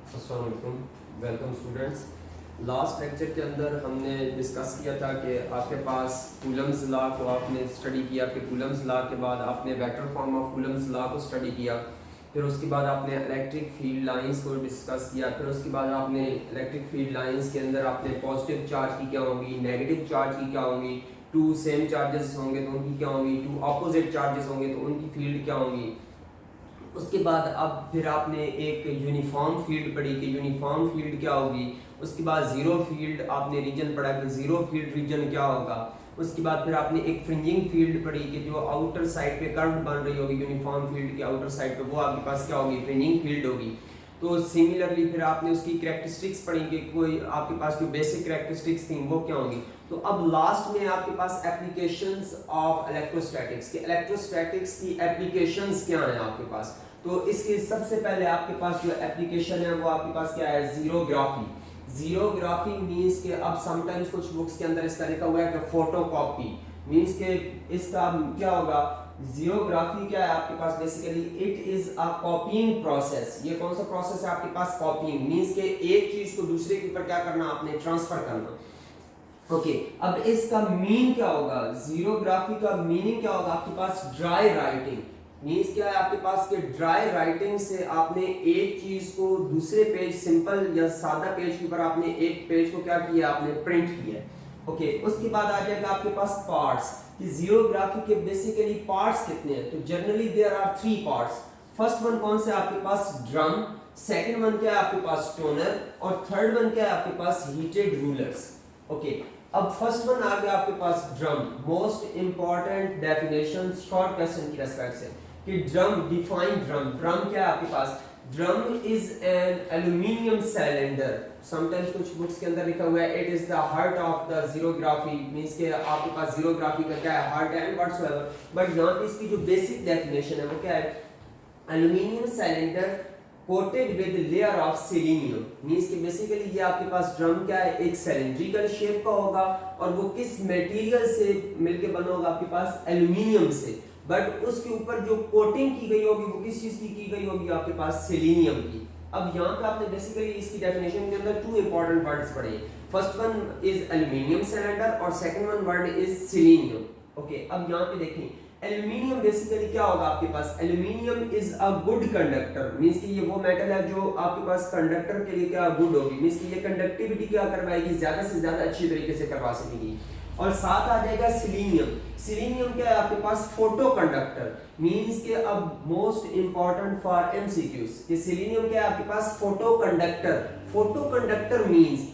अस्सलाम वालेकुम, welcome students. Last lecture के अंदर हमने डिस्कस किया था कि आपके पास कूलम्स लॉ को आपने स्टडी किया, फिर कूलम्स लॉ के बाद आपने vector form of Coulomb's law को स्टडी किया, फिर उसके बाद आपने इलेक्ट्रिक फील्ड लाइंस को डिस्कस किया, फिर उसके बाद आपने इलेक्ट्रिक फील्ड लाइंस के अंदर आपने पॉजिटिव चार्ज की क्या होंगी, नेगेटिव चार्ज की क्या होंगी, टू सेम चार्जेस होंगे तो उनकी क्या होंगी, टू अपोजिट चार्जेस होंगे तो उनकी फील्ड क्या होंगी। उसके बाद अब फिर आपने एक यूनिफॉर्म फील्ड पढ़ी कि यूनिफॉर्म फील्ड क्या होगी। उसके बाद जीरो फील्ड आपने रीजन पढ़ा कि जीरो फील्ड रीजन क्या होगा। उसके बाद फिर आपने एक फ्रिंजिंग फील्ड पढ़ी कि जो आउटर साइड पे कर्व बन रही होगी यूनिफॉर्म फील्ड के आउटर साइड पे, वो आपके पास क्या होगी, फ्रिंजिंग फील्ड होगी। तो सिमिलरली फिर आपने उसकी कैरेक्टरिस्टिक्स पढ़ी कि कोई आपके पास जो बेसिक कैरेक्टरिस्टिक्स थी वो क्या होंगी। तो अब लास्ट में आपके पास एप्लीकेशंस ऑफ इलेक्ट्रोस्टैटिक्स के इलेक्ट्रोस्टैटिक्स की एप्लीकेशंस क्या है आपके पास। तो इसके सबसे पहले आपके पास जो एप्लीकेशन है वो आपके पास क्या है, जीरोग्राफी। जीरोग्राफी मींस के अब समटाइम्स कुछ बुक्स के अंदर इसका लिखा हुआ है कि फोटोकॉपी मींस के इसका क्या होगा। जीरोग्राफी क्या है आपके पास, basically it is a copying process. ये कौन सा प्रोसेस है आपके पास, कॉपीइंग मींस के एक चीज को दूसरे के ऊपर क्या करना, आपने ट्रांसफर करना। ओके अब इसका मीन क्या होगा, जीरोग्राफी का मीनिंग क्या होगा आपके पास, ड्राई राइटिंग। मीन्स क्या है आपके पास कि ड्राई राइटिंग से आपने एक चीज को दूसरे पेज, सिंपल या सादा पेज के ऊपर आपने एक पेज को क्या किया, आपने प्रिंट किया। ओके उसके बाद आ जाएगा आपके पास पार्ट्स कि जीरोग्राफी के बेसिकली पार्ट्स कितने हैं। तो generally there are 3 parts. First one कौन सा है आपके पास, ड्रम। सेकंड वन क्या है आपके पास, टोनर। और थर्ड वन क्या है आपके पास, हीटेड रूलर्स। ओके अब फर्स्ट वन आ गया आपके पास drum. Most important definition short question की रेस्पेक्ट से कि ड्रम, डिफाइन ड्रम। ड्रम क्या है आपके पास, drum is an aluminium cylinder. Sometimes कुछ बुक्स के अंदर लिखा हुआ है it is the heart of the xerography, means के आपके पास जीरोग्राफी का क्या है, हार्ट एंड व्हाटसोएवर। बट यहां पे इसकी जो बेसिक डेफिनेशन है वो क्या है, aluminium cylinder coated with layer of selenium. Means कि बेसिकली ये आपके पास ड्रम क्या है, एक सिलेंड्रिकल शेप का होगा और वो किस मटेरियल से मिलके बना होगा आपके पास, एल्यूमिनियम से। बट उसके ऊपर जो कोटिंग की गई होगी वो किस चीज की गई होगी आपके पास, सिलीनियम की। अब यहाँ पे आपने बेसिकली इसकी डेफिनेशन के अंदर 2 इंपॉर्टेंट वर्ड्स पढ़े। First one is aluminium cylinder और second one word is selenium. Okay अब यहाँ पे देखें एल्यूमिनियम बेसिकली क्या होगा आपके पास, aluminium is a good conductor. Means कि ये वो मेटल है जो आपके पास कंडक्टर के लिए क्या गुड होगी, मींस कि ये कंडक्टिविटी क्या करवाएगी, ज्यादा से ज्यादा अच्छी तरीके से करवा सकेगी। और साथ आ जाएगा सिलीनियम। सिलीनियम क्या है आपके पास, फोटो कंडक्टर। मींस के अब मोस्ट इंपॉर्टेंट फॉर एमसीक्यूज कि सिलीनियम क्या है आपके पास, photo conductor. Photo conductor means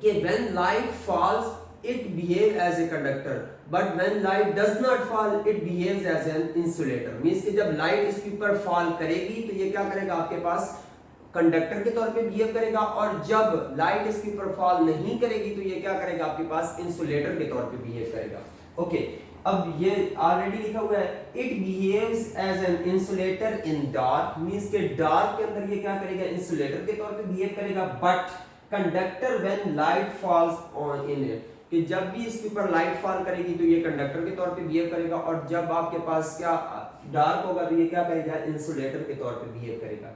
कि when light falls it behave as a conductor but when light does not fall it behaves as an insulator। Means कि जब लाइट इसके ऊपर फॉल करेगी तो ये क्या करेगा आपके पास, कंडक्टर के तौर पे बिहेव करेगा, और जब लाइट इसके ऊपर फॉल नहीं करेगी तो ये क्या करेगा आपके पास, इंसुलेटर के तौर पे बिहेव करेगा। ओके अब ये ऑलरेडी लिखा हुआ है it behaves as an insulator in dark. Means के डार्क के अंदर ये क्या करेगा, इंसुलेटर के तौर पे बिहेव करेगा। But conductor when light falls on in it, कि जब भी इसके ऊपर लाइट फॉल करेगी तो ये कंडक्टर के तौर पे बिहेव करेगा, और जब आपके पास क्या डार्क होगा तो ये क्या करेगा, इंसुलेटर के तौर पे बिहेव करेगा।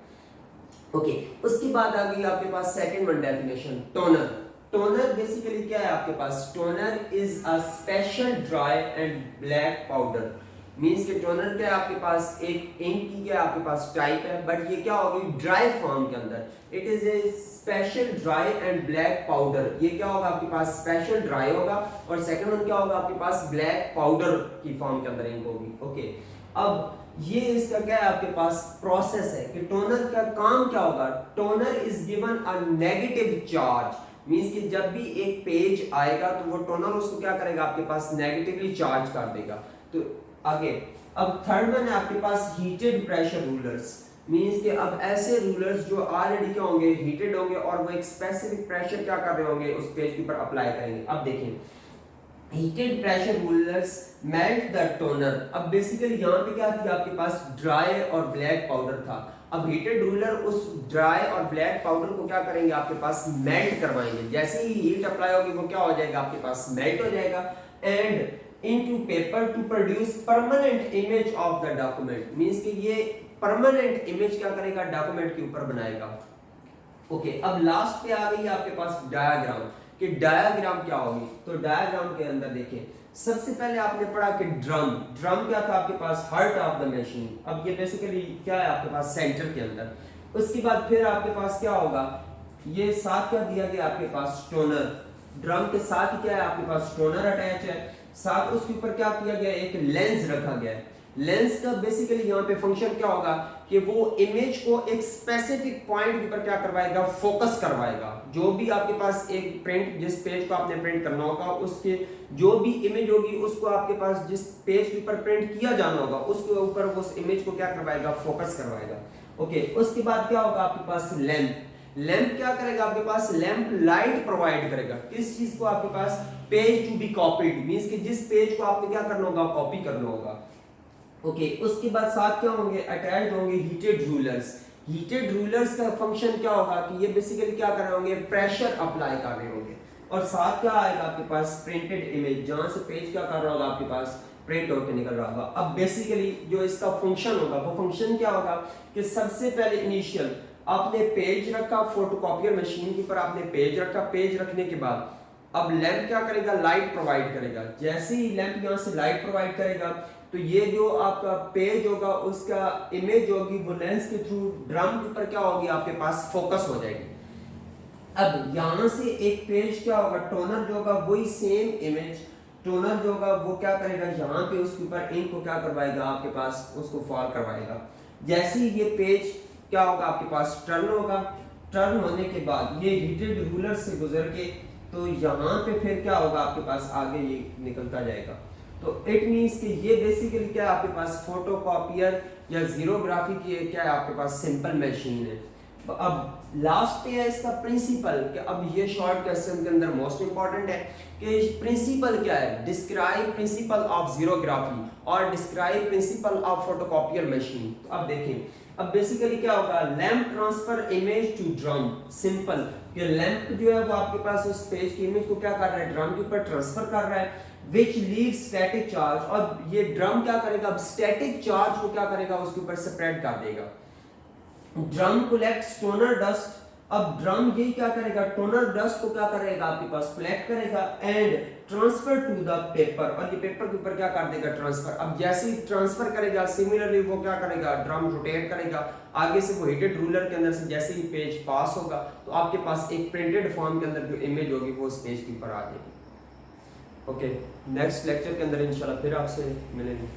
ओके उसके बाद आ गई आपके पास second one definition, toner. Toner basically क्या है आपके पास, toner is a special dry and black powder. Means के टोनर क्या है आपके पास, एक इंक की क्या आपके पास टाइप है, बट ये क्या होगी, ड्राई फॉर्म के अंदर। It is a special dry and black powder. ये क्या होगा आपके पास, स्पेशल ड्राई होगा, और सेकंड वन क्या होगा आपके पास, ब्लैक पाउडर की फॉर्म के अंदर इंक होगी। ओके अब ये इसका क्या है आपके पास प्रोसेस है कि टोनर का काम क्या होगा। Toner is given a negative charge. Means कि जब भी एक पेज आएगा तो वो टोनर उसको क्या करेगा आपके पास, नेगेटिवली चार्ज कर देगा। तो आगे अब थर्ड वन है आपके पास हीटेड प्रेशर रूलर्स। मींस कि अब ऐसे रूलर्स जो ऑलरेडी क्या होंगे, हीटेड होंगे, और वो एक स्पेसिफिक प्रेशर क्या कर रहे होंगे, उस पेज के ऊपर अप्लाई करेंगे। अब देखें heated pressure rulers melt the toner. अब बेसिकली यहाँ पे क्या थी आपके पास, ड्राई और ब्लैक पाउडर था। अब हीटेड रूलर उस ड्राई और ब्लैक पाउडर को क्या करेंगे आपके पास, मेल्ट करवाएंगे। जैसे ही हीट अप्लाई होगी वो क्या हो जाएगा आपके पास, मेल्ट हो जाएगा, and into paper to produce permanent image of the document। Means कि ये परमानेंट इमेज क्या करेगा, डॉक्यूमेंट के ऊपर बनाएगा। ओके, अब लास्ट पे आ गई आपके पास डायग्राम, कि डायग्राम क्या होगी। तो डायग्राम के अंदर देखिए, सबसे पहले आपने पढ़ा कि ड्रम, ड्रम क्या था आपके पास, हार्ट ऑफ द मशीन। अब ये बेसिकली क्या है आपके पास, सेंटर के अंदर। उसके बाद फिर आपके पास क्या होगा, ये साथ क्या दिया गया आपके पास, टोनर। ड्रम के साथ क्या है आपके पास, टोनर अटैच है। साथ उसके ऊपर क्या किया गया, एक लेंस रखा गया है। लेंस का बेसिकली यहाँ पे फंक्शन क्या होगा कि वो इमेज को एक स्पेसिफिक पॉइंट के ऊपर क्या करवाएगा, फोकस करवाएगा। जो भी आपके पास एक प्रिंट, जिस पेज को आपने प्रिंट करना होगा, उसके जो भी इमेज होगी उसको आपके पास जिस पेज के ऊपर प्रिंट किया जाना होगा उसके ऊपर उस इमेज को क्या करवाएगा, फोकस करवाएगा। ओके, उसके बाद क्या होगा आपके पास, लैंप। लैंप क्या करेगा आपके पास, लैंप लाइट प्रोवाइड करेगा। किस चीज को, आपके पास page to be copied, means कि जिस पेज को आपको क्या करना होगा, कॉपी करना होगा। ओके, उसके बाद साथ क्या होंगे, अटैच्ड होंगे हीटेड रूलर्स। हीटेड रूलर्स का फंक्शन क्या होगा कि ये बेसिकली क्या कर रहे होंगे, प्रेशर अप्लाई कर रहे होंगे। और साथ क्या आएगा आपके पास, प्रिंटेड इमेज, जहां से पेज क्या कर रहा होगा आपके पास, प्रिंट होकर निकल रहा होगा। अब बेसिकली जो इसका फंक्शन होगा, वो फंक्शन क्या होगा कि सबसे पहले इनिशियल आपने पेज रखा, फोटोकॉपियर मशीन के ऊपर आपने पेज रखा। पेज रखने के बाद अब लैंप क्या करेगा, लाइट प्रोवाइड करेगा। जैसे ही लैंप यहाँ से लाइट प्रोवाइड करेगा तो ये जो आपका पेज होगा, उसका इमेज होगी, वो लेंस के थ्रू ड्रम के ऊपर क्या होगी आपके पास, फोकस हो जाएगी। अब यहां से एक पेज क्या होगा, टोनर जो होगा वही सेम इमेज, टोनर जो होगा वो क्या करेगा, यहाँ पे उसके ऊपर इंक को क्या करवाएगा आपके पास, उसको फॉल करवाएगा। जैसे ही ये पेज क्या होगा आपके पास, टर्न होगा। टर्न होने के बाद ये हीटेड रूलर से गुजर के तो यहाँ पे फिर क्या होगा आपके पास, आगे ये निकलता जाएगा। तो इट मींस कि ये बेसिकली क्या है आपके पास, फोटोकॉपियर या जीरोग्राफी की क्या है आपके पास, सिंपल मशीन है। तो अब लास्ट पे है इसका प्रिंसिपल, कि अब ये शॉर्ट क्वेश्चन के अंदर मोस्ट इंपॉर्टेंट है कि प्रिंसिपल क्या है, डिस्क्राइब प्रिंसिपल ऑफ जीरोग्राफी और describe principle of photocopier machine. तो अब देखें, अब बेसिकली क्या होगा, lamp transfer image to drum. Simple कि लैंप जो है वो आपके पास उस पेज की इमेज को क्या कर रहा है, ड्रम के ऊपर ट्रांसफर कर रहा है, which leaves static charge। और ये ड्रम क्या करेगा, अब स्टैटिक चार्ज को क्या करेगा, उसके ऊपर स्प्रेड कर देगा। Drum collects toner dust. अब ड्रम ये क्या करेगा, टोनर डस्ट को क्या करेगा आपके पास, कलेक्ट करेगा and transfer to the paper. और ये पेपर के ऊपर क्या कर देगा, ट्रांसफर। अब जैसे ही ट्रांसफर करेगा, सिमिलरली वो क्या करेगा, ड्रम रोटेट करेगा आगे से, वो हीटेड रूलर के अंदर से जैसे ही पेज पास होगा तो आपके पास एक प्रिंटेड फॉर्म के अंदर जो इमेज होगी वो उस पेज के ऊपर आ जाएगी। ओके, नेक्स्ट लेक्चर के अंदर इंशाल्लाह फिर आपसे मिलेंगे।